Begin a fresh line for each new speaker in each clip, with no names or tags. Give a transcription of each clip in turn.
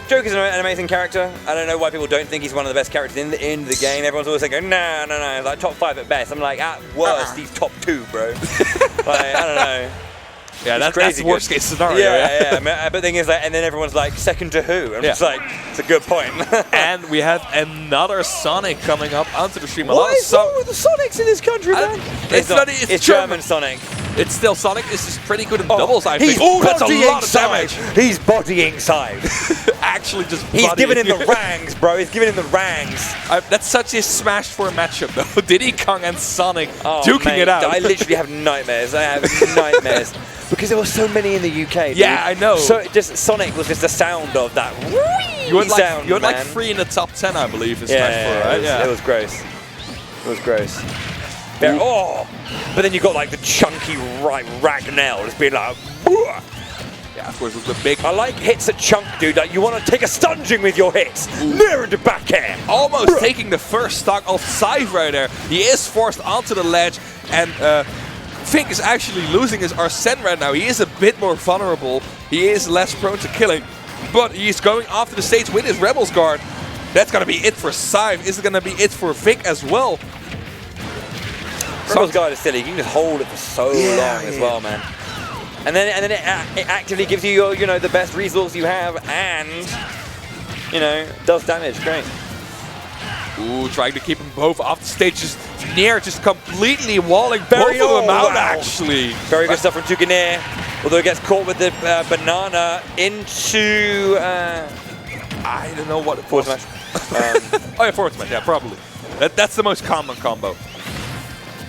Joker's an amazing character. I don't know why people don't think he's one of the best characters in the game. Everyone's always like, no, like top 5 at best. I'm like, at worst, he's top 2, bro. Like, I don't know.
Yeah, that's the worst case scenario.
Yeah. But the thing is, like, and then everyone's like, second to who? And it's like, it's a good point.
And we have another Sonic coming up onto the stream.
What is wrong with the Sonics in this country, man? It's German Sonic.
It's still Sonic. This is pretty good in doubles, I think.
That's a lot of damage. He's bodying cyve.
Actually, just
he's giving him the rangs, bro. He's giving him the rangs.
That's such a Smash 4 matchup, though. Diddy Kong and Sonic duking it out.
I literally have nightmares. I have nightmares. Because there were so many in the UK. Dude.
Yeah, I know.
So just Sonic was just the sound of that.
You had like 3 in the top 10, I believe, in Smash 4, right?
It was gross. It was gross. But then you got like the chunky Ragnell just being like, Whoa!
Yeah, of course, with the big.
I like hits at chunk, dude. Like you want to take a stunging with your hits. Near into back air.
Almost taking the first stock of cyve right there. He is forced onto the ledge, and vyQ is actually losing his Arsene right now. He is a bit more vulnerable. He is less prone to killing, but he's going after the stage with his Rebels guard. That's gonna be it for cyve. Is it gonna be it for vyQ as well?
Rebels guard is silly. You can just hold it for so long as well, man. And then it actively gives you your, the best resource you have, and does damage. Great.
Ooh, trying to keep them both off the stage. Just completely walling both of them out, actually.
Very good stuff from Tukaneer. Although it gets caught with the banana into...
I don't know what...
Forward smash.
Oh yeah, forward smash, yeah, probably. That's the most common combo.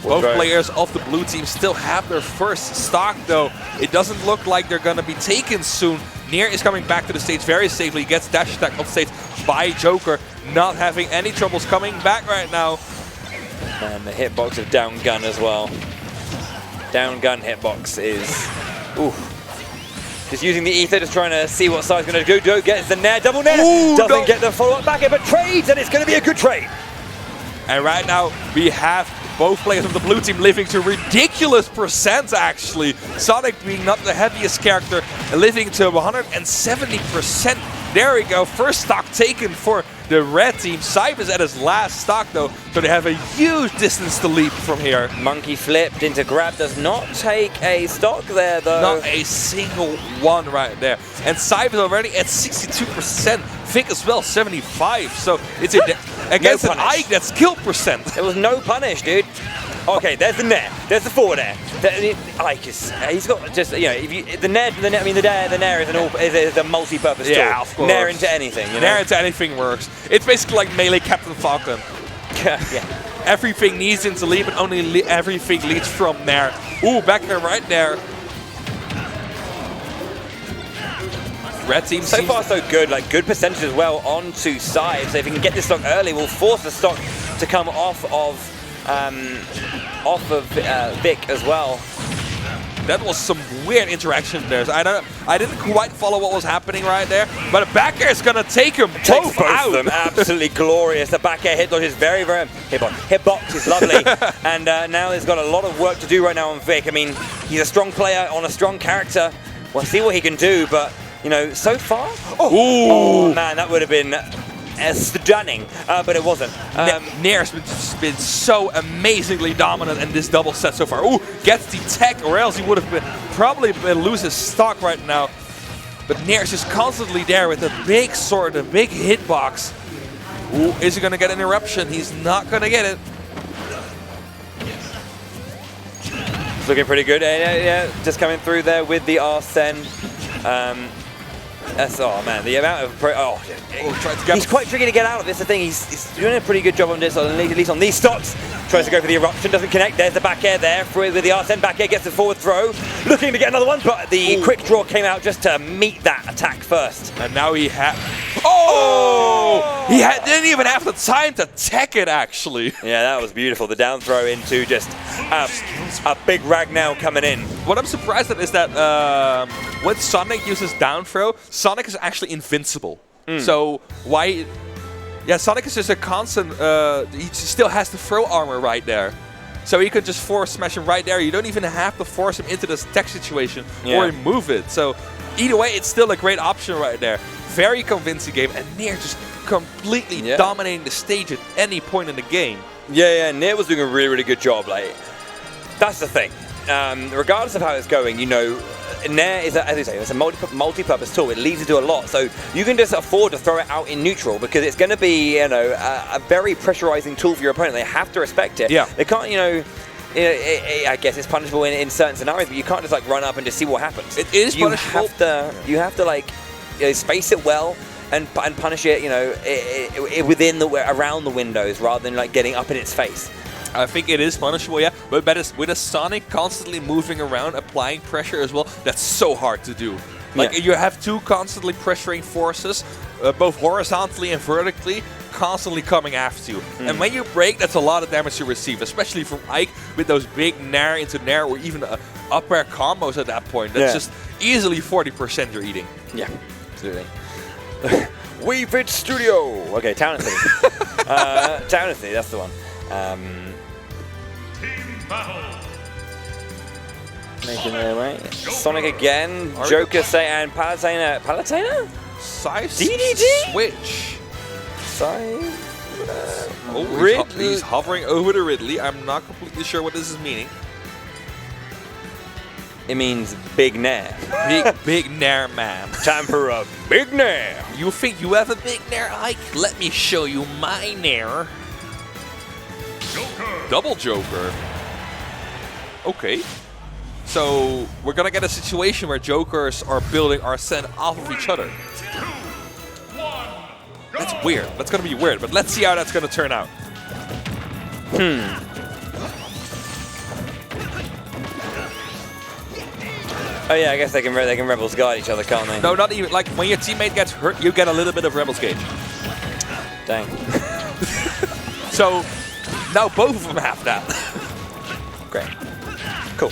Both players of the blue team still have their first stock, though. It doesn't look like they're going to be taken soon. Nier is coming back to the stage very safely. He gets dash attack off stage by Joker, not having any troubles coming back right now.
And the hitbox of down gun as well. Down gun hitbox is... Ooh. Just using the ether, just trying to see what side's going to do. Gets the nair, double nair. Doesn't get the follow-up back here, but trades, and it's going to be a good trade.
And right now, we have both players of the blue team living to ridiculous percent, actually. Sonic being not the heaviest character, living to 170%. There we go, first stock taken for the red team. cyve is at his last stock, though, so they have a huge distance to leap from here.
Monkey flipped into grab, does not take a stock there, though.
Not a single one right there. And cyve is already at 62%. vyQ as well, 75. So it's against an Ike, that's kill percent.
There was no punish, dude. Okay, there's the nair. There's the forward air. Ike is, he's got just the nair is a multi-purpose tool.
Yeah, of course.
Nair into anything.
Nair into anything works. It's basically like melee Captain Falcon.
Yeah.
Everything needs into lead, but only everything leads from nair. Ooh, back there, right there. Red team
so far so good, like good percentage as well onto cyve. So if he can get this stock early, we'll force the stock to come off of vyQ as well.
That was some weird interaction there. I didn't quite follow what was happening right there, but a back air is gonna take them both out.
Of them. Absolutely glorious. The back air hit dodge is very, very hitbox is lovely, and now he's got a lot of work to do right now on vyQ. I mean, he's a strong player on a strong character. We'll see what he can do, but so far, oh man, that would have been stunning, but it wasn't.
Nair's been so amazingly dominant in this double set so far. Ooh, gets the tech, or else he would have probably lose his stock right now. But Nair's just constantly there with a big sword, a big hitbox. Ooh, is he going to get an eruption? He's not going to get it.
It's looking pretty good. Yeah, just coming through there with the Arsene. Oh man, the amount of he's quite tricky to get out of this. I think he's doing a pretty good job on this, at least on these stocks. Tries to go for the eruption, doesn't connect. There's the back air there with the Arsene. Back air gets the forward throw, looking to get another one, but the quick draw came out just to meet that attack first.
And now he had. Didn't even have the time to tech it, actually.
Yeah, that was beautiful. The down throw into just a big Ragnell coming in.
What I'm surprised at is that when Sonic uses down throw, Sonic is actually invincible. So why? Yeah, Sonic is just a constant. He still has the throw armor right there, so you could just force smash him right there. You don't even have to force him into this tech situation or move it. So either way, it's still a great option right there. Very convincing game, and Nair just completely dominating the stage at any point in the game.
Yeah, Nair was doing a really, really good job. Like, that's the thing. Regardless of how it's going, you know, Nair is, as you say, it's a multi-purpose tool. It leads you to a lot, so you can just afford to throw it out in neutral because it's going to be, you know, a very pressurizing tool for your opponent. They have to respect it.
Yeah.
They can't, you know, I guess it's punishable in certain scenarios, but you can't just like run up and just see what happens.
It is punishable.
You have to like, you know, space it well and punish it, you know, within around the windows rather than like getting up in its face.
I think it is punishable, yeah, but with a Sonic constantly moving around, applying pressure as well, that's so hard to do. Like, you have two constantly pressuring forces, both horizontally and vertically, constantly coming after you. And when you break, that's a lot of damage to receive, especially from Ike with those big Nair into Nair or even up air combos at that point. That's just easily 40% you're eating.
Yeah, absolutely. We Fit Studio! Okay, Town and City. Town and City, that's the one. Making their way. Sonic again, Joker say, and Palutena. Palutena?
Cyve
DDD?
Switch.
Cyve.
He's hovering over the Ridley. I'm not completely sure what this is meaning.
It means Big Nair.
Big Nair man.
Time for a Big Nair.
You think you have a Big Nair, Ike? Let me show you my Nair. Joker. Double Joker. Okay. So we're gonna get a situation where Jokers are building Arsene off of each other. That's weird. That's gonna be weird, but let's see how that's gonna turn out.
Oh yeah, I guess they can Rebels guide each other, can't they?
No, not even. Like, when your teammate gets hurt, you get a little bit of Rebels gauge.
Dang.
So now both of them have that.
Great. Cool.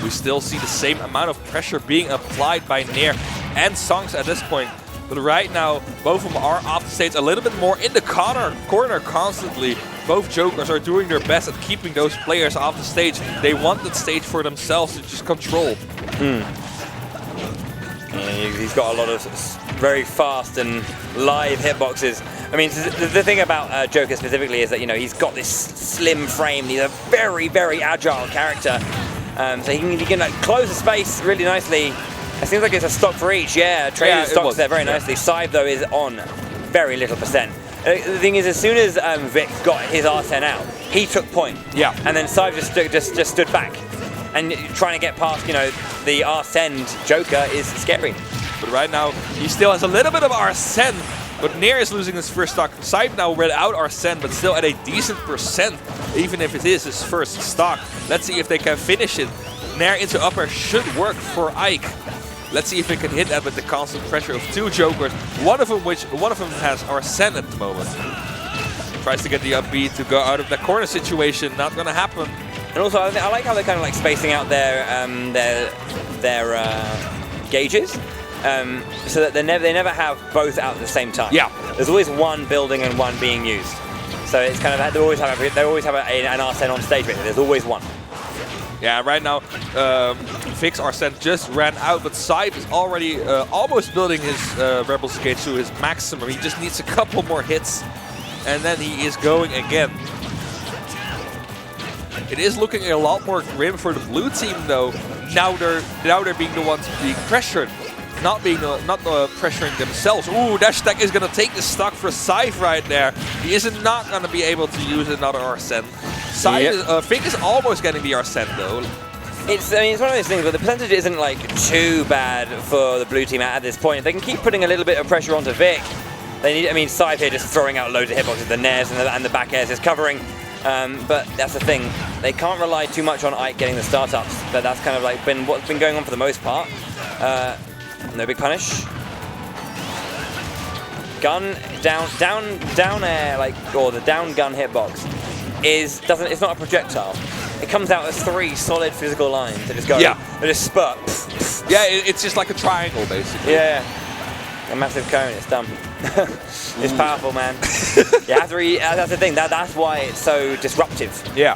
We still see the same amount of pressure being applied by Nair and SonX at this point. But right now, both of them are off the stage a little bit more in the corner constantly. Both Jokers are doing their best at keeping those players off the stage. They want the stage for themselves to just control.
Yeah, he's got a lot of very fast and live hitboxes. I mean, the thing about Joker specifically is that, you know, he's got this slim frame. He's a very, very agile character. So he can like close the space really nicely. It seems like it's a stock for each. Yeah, traded stocks there very nicely. Cyve though is on very little percent. The thing is, as soon as Vic got his R10 out, he took point. Yeah. And then Cyve just stood back. And trying to get past, you know, the Arsene Joker is scary.
But right now, he still has a little bit of Arsene. But Nair is losing his first stock. Cyve now read out Arsene, but still at a decent percent, even if it is his first stock. Let's see if they can finish it. Nair into upper should work for Ike. Let's see if they can hit that with the constant pressure of two Jokers. One of them has Arsene at the moment. Tries to get the up B to go out of the corner situation. Not gonna happen.
And also, I like how they're kind of like spacing out their gauges. So that they never have both out at the same time.
Yeah.
There's always one building and one being used. So it's kind of they always have an Arsene on stage. Basically. There's always one.
Yeah, right now Vic's Arsene just ran out, but Cyve is already almost building his Rebels gauge to his maximum. He just needs a couple more hits, and then he is going again. It is looking a lot more grim for the blue team though. Now they're being the ones being pressured. Not pressuring themselves. Ooh, dash attack is going to take the stock for Cyve right there. He is not going to be able to use another Arsene. Cyve, Vic is almost getting the Arsene though.
It's one of those things, but the percentage isn't like too bad for the blue team at this point. If they can keep putting a little bit of pressure onto Vic, they need. I mean, Cyve here just throwing out loads of hitboxes, the nairs and the back airs is covering. But that's the thing, they can't rely too much on Ike getting the startups. But that's kind of like what's been going on for the most part. No big punish. Gun down air, or the down gun hitbox it's not a projectile. It comes out as 3 solid physical lines that just go. Yeah. They just spurt.
Yeah, it's just like a triangle basically.
Yeah. A massive cone. It's done. It's powerful, man. You have to that's the thing. That's why it's so disruptive.
Yeah.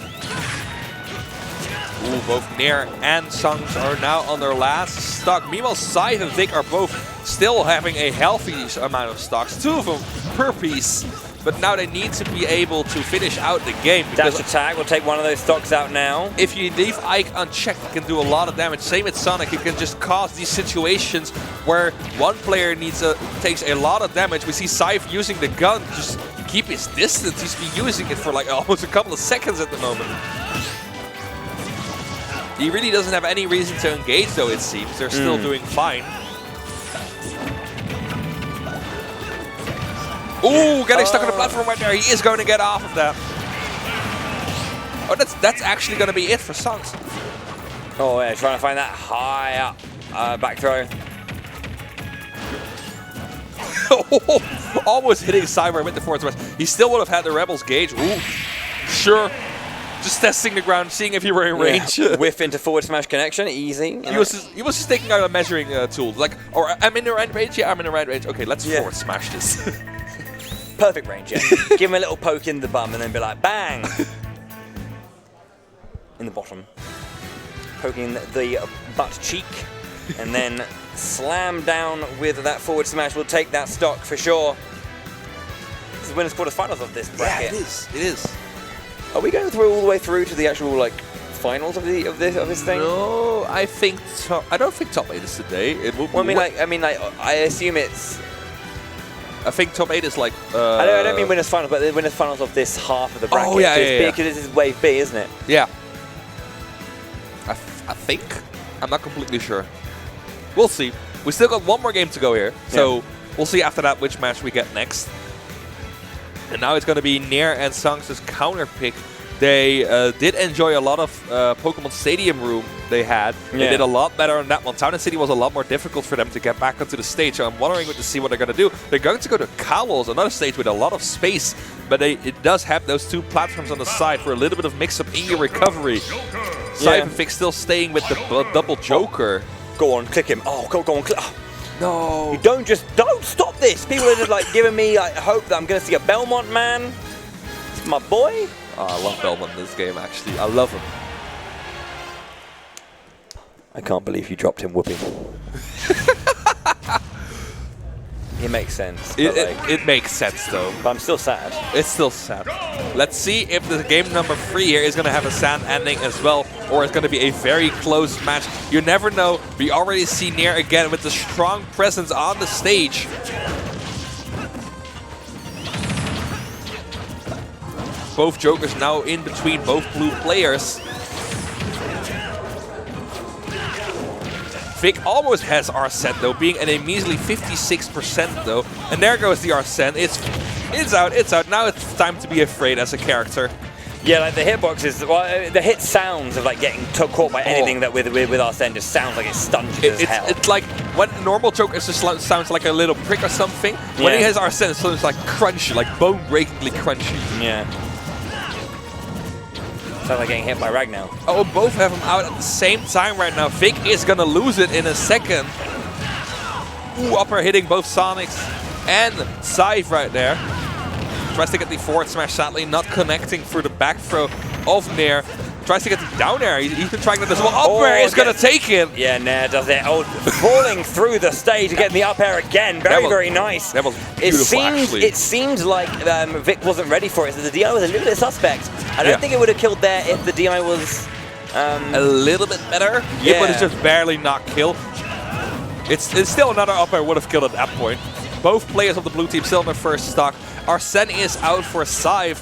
Both Nair and SonX are now on their last stock. Meanwhile, cyve and vyQ are both still having a healthy amount of stocks, 2 of them per piece. But now they need to be able to finish out the game.
Dash attack will take one of those stocks out now.
If you leave Ike unchecked, you can do a lot of damage. Same with Sonic, you can just cause these situations where one player takes a lot of damage. We see cyve using the gun to just keep his distance. He's been using it for like almost a couple of seconds at the moment. He really doesn't have any reason to engage though, it seems. They're still doing fine. Ooh, getting stuck on the platform right there. He is going to get off of that. Oh, that's actually going to be it for SonX.
Oh yeah, trying to find that high up back throw.
Almost hitting cyve with the forward smash. He still would have had the Rebels gauge. Ooh, sure. Just testing the ground, seeing if you were in range.
Yeah. Whiff into forward smash connection, easy.
He was just taking out a measuring tool. Like, or I'm in the right range. Yeah, I'm in the right range. Okay, let's forward smash this.
Perfect range, yeah. Give him a little poke in the bum and then be like, bang! In the bottom. Poking the butt cheek. And then slam down with that forward smash. We'll take that stock for sure. This is winners quarterfinals of this bracket.
Yeah, it is. It is.
Are we going through all the way through to the actual like finals of this thing?
No, I don't think top 8 is today. It will.
Well, I mean, I assume it's.
I think top 8 is like.
I don't mean winners finals, but the winners finals of this half of the bracket.
Oh yeah,
yeah. Because this is wave B, isn't it?
Yeah. I think. I'm not completely sure. We'll see. We still got one more game to go here, so we'll see after that which match we get next. And now it's going to be Nair and SonX's counter pick. They did enjoy a lot of Pokemon Stadium room they had. They did a lot better on that one. Town and City was a lot more difficult for them to get back onto the stage, so I'm wondering to see what they're going to do. They're going to go to Cowls, another stage with a lot of space, but it does have those 2 platforms on the side for a little bit of mix-up in your recovery. cyve and vyQ still staying with the double Joker.
Go on, click him. Oh, go on, click. Oh.
No.
You don't stop this. People are just like giving me like hope that I'm going to see a Belmont man. It's my boy.
Oh, I love Belmont in this game, actually. I love him.
I can't believe you dropped him whooping. It makes sense.
It makes sense, though.
But I'm still sad.
It's still sad. Let's see if the game number 3 here is going to have a sad ending as well, or it's going to be a very close match. You never know. We already see Nair again with the strong presence on the stage. Both Jokers now in between both blue players. vyQ almost has Arsene though, being at a measly 56% though. And there goes the Arsene. It's out. Now it's time to be afraid as a character.
Yeah, like the hitboxes, well, the hit sounds of like getting caught by anything that with Arsene just sounds like it's stunted as hell.
It's like when a normal Joker just sounds like a little prick or something. When he has Arsene, it sounds like crunchy, like bone-breakingly crunchy.
Yeah. Sounds like getting hit by Ragnar.
Oh, both have him out at the same time right now. vyQ is gonna lose it in a second. Ooh, upper hitting both SonX and cyve right there. Tries to get the forward smash, sadly not connecting through the back throw of Nair. Tries to get the down air. He's been trying that as well. Up air is going to take it.
Yeah, Nair does it. Oh, falling through the stage and getting the up air again. Very nice.
That was beautiful, actually.
It seemed like vyQ wasn't ready for it, so the DI was a little bit suspect. I don't think it would have killed there if the DI was...
a little bit better. It would have just barely not killed. It's still another up air would have killed at that point. Both players of the blue team still in their first stock. Arsene is out for cyve.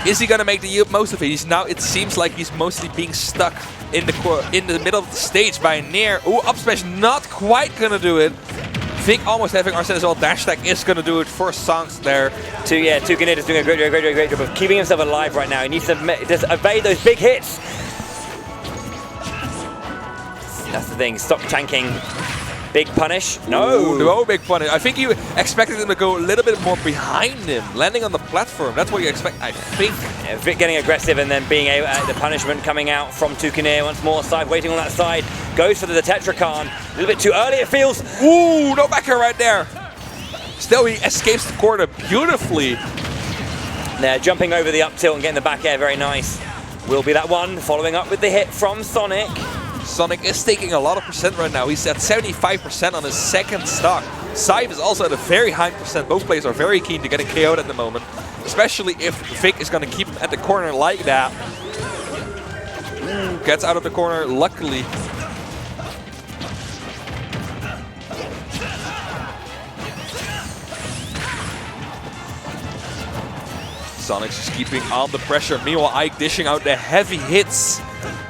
Is he going to make the most of it? It seems like he's mostly being stuck in the middle of the stage by Nair. Ooh, up smash not quite going to do it. vyQ almost having Arsene as well. Dash attack is going to do it for SonX there.
Tukanid is doing a great job of keeping himself alive right now. He needs to just evade those big hits. That's the thing, stop tanking. Big punish? No.
Ooh, no big punish. I think you expected him to go a little bit more behind him, landing on the platform. That's what you expect, I think.
Yeah, vyQ getting aggressive and then being able, the punishment coming out from Tukanid once more. Cyve waiting on that side. Goes for the Tetrakarn. A little bit too early, it feels.
Ooh, no back air right there. Still, he escapes the corner beautifully.
They're jumping over the up tilt and getting the back air, very nice. will be that one, following up with the hit from Sonic.
Sonic is taking a lot of percent right now. He's at 75% on his second stock. cyve is also at a very high percent. Both players are very keen to get a KO'd at the moment, especially if vyQ is going to keep him at the corner like that. Gets out of the corner, luckily. SonX is keeping on the pressure. Meanwhile, Ike dishing out the heavy hits.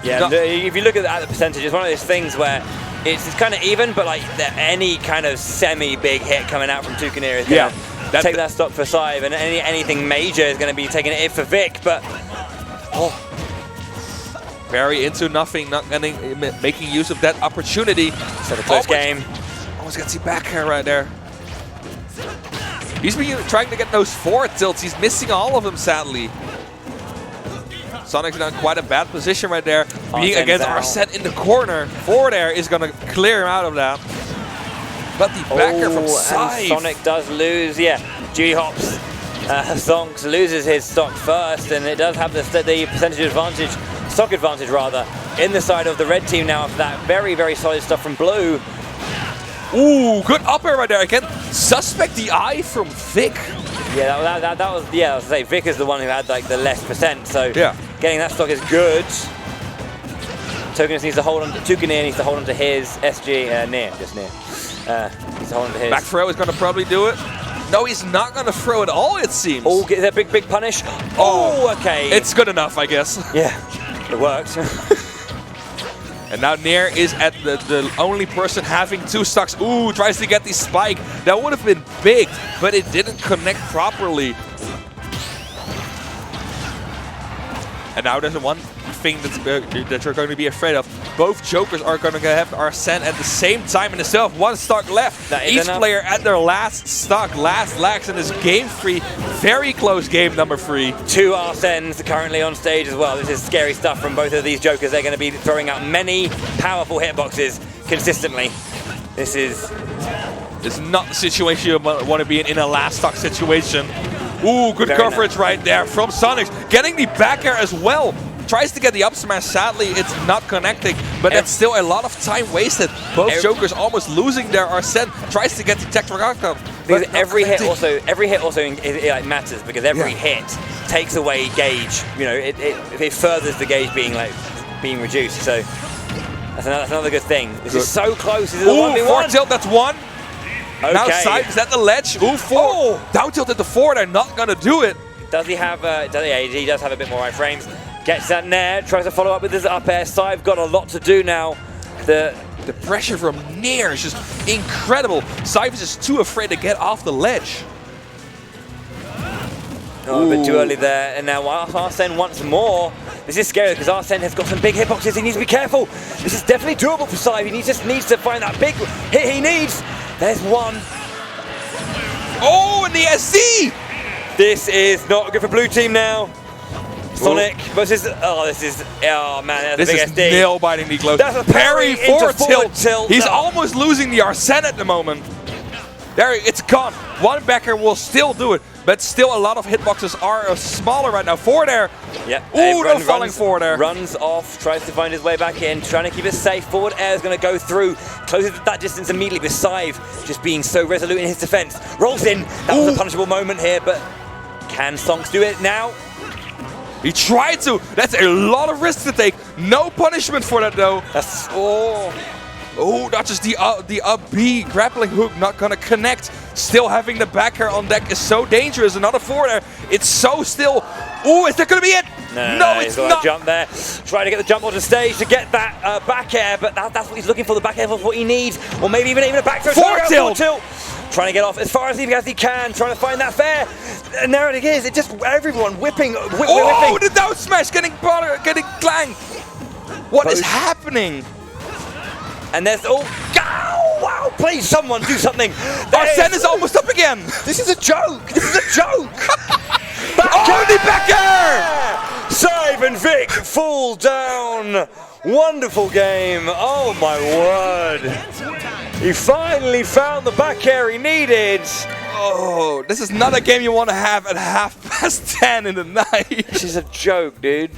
Yeah, if you look at the percentage, it's one of those things where it's kind of even, but like any kind of semi-big hit coming out from Tukanir is going to take that stock for cyve, and anything major is going to be taking it for vyQ, but...
Very into nothing, not making use of that opportunity.
So the close game.
Almost gets the back air right there. He's been trying to get those forward tilts. He's missing all of them, sadly. SonX in quite a bad position right there. Being against Arsene in the corner. Forward air is going to clear him out of that. But the back air from cyve.
Sonic does lose, Judy hops. SonX loses his stock first, and it does have the percentage advantage, stock advantage rather, in the side of the red team now after that very, very solid stuff from blue.
Ooh, good up air right there again. Suspect the eye from vyQ.
Yeah, that was, I was say vyQ is the one who had like the less percent, so getting that stock is good. Tukanir needs to hold on to his SG, just near. Needs to hold on to his.
Back throw is going to probably do it. No, he's not going to throw at all, it seems.
Oh, is that big punish? Oh, okay.
It's good enough, I guess.
Yeah, it worked.
And now Nair is at the only person having two stocks. Ooh, tries to get the spike. That would have been big, but it didn't connect properly. And now there's one thing that you're going to be afraid of. Both Jokers are going to have Arsene at the same time, and they still have one stock left. Each player at their last stock, last lags in this game 3. Very close game number 3.
2 Arsenes currently on stage as well. This is scary stuff from both of these Jokers. They're going to be throwing out many powerful hitboxes consistently. This is
not the situation you want to be in a last stock situation. Ooh, good coverage right there from SonX. Getting the back air as well. Tries to get the up smash, sadly it's not connecting, but that's still a lot of time wasted. Both Jokers almost losing their Arsene. Tries to get the tech outcome.
Because every hit also it matters, because every hit takes away gauge. You know, it furthers the gauge being reduced. So that's another good thing. This is so close. This is a 1v1.
Forward tilt, that's one.
Okay.
Now cyve is at the ledge. Ooh, 4. Down tilt at the 4. They're not gonna do it.
Does he have? He does have a bit more iframes. Gets that Nair, tries to follow up with his up air. cyve got a lot to do now. The
pressure from Nair is just incredible. cyve is just too afraid to get off the ledge.
Oh, a bit too early there. And now Arsene once more. This is scary because Arsene has got some big hitboxes. He needs to be careful. This is definitely doable for cyve. He just needs to find that big hit he needs. There's one.
Oh, and the SD!
This is not good for blue team now. Sonic versus, oh man, that's a big SD.
This is nail bitingly close.
That's a parry
forward tilt. He's almost losing the Arsene at the moment. There, it's gone. One backer will still do it, but still a lot of hitboxes are smaller right now. Forward air.
Yep.
Ooh, no falling forward air.
Runs off, tries to find his way back in, trying to keep it safe. Forward air is going to go through, closes that distance immediately with cyve just being so resolute in his defense. Rolls in. That was a punishable moment here, but can SonX do it now?
He tried to. That's a lot of risk to take. No punishment for that though.
That's
not just the up B grappling hook not gonna connect. Still having the back air on deck is so dangerous. Another forward air. It's so still. Ooh, is that gonna be it? No, it's not.
Jump there. Trying to get the jump onto stage to get that back air, but that's what he's looking for. The back air is what he needs, or maybe even a back throw.
Forward tilt.
Trying to get off as far as he can, trying to find that fair. And there it is. It just everyone whipping.
Oh, the down smash getting clanged. What is happening?
And there's wow! Please, someone do something.
Arsene is almost up again.
This is a joke. This is a joke.
Back air!
cyve and vyQ fall down. Wonderful game. Oh my word. He finally found the back air he needed.
Oh, this is not a game you want to have at 10:30 in the night.
This is a joke, dude.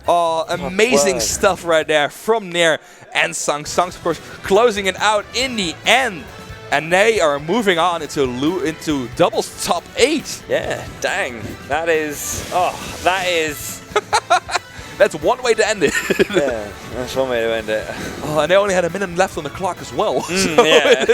Oh, amazing stuff right there from Nair and SonX. SonX, of course, closing it out in the end. And they are moving on into doubles top 8.
Yeah, dang. That is... Oh, that is...
That's one way to end it.
Yeah, that's one way to end it.
Oh, and they only had a minute left on the clock as well.
Yeah.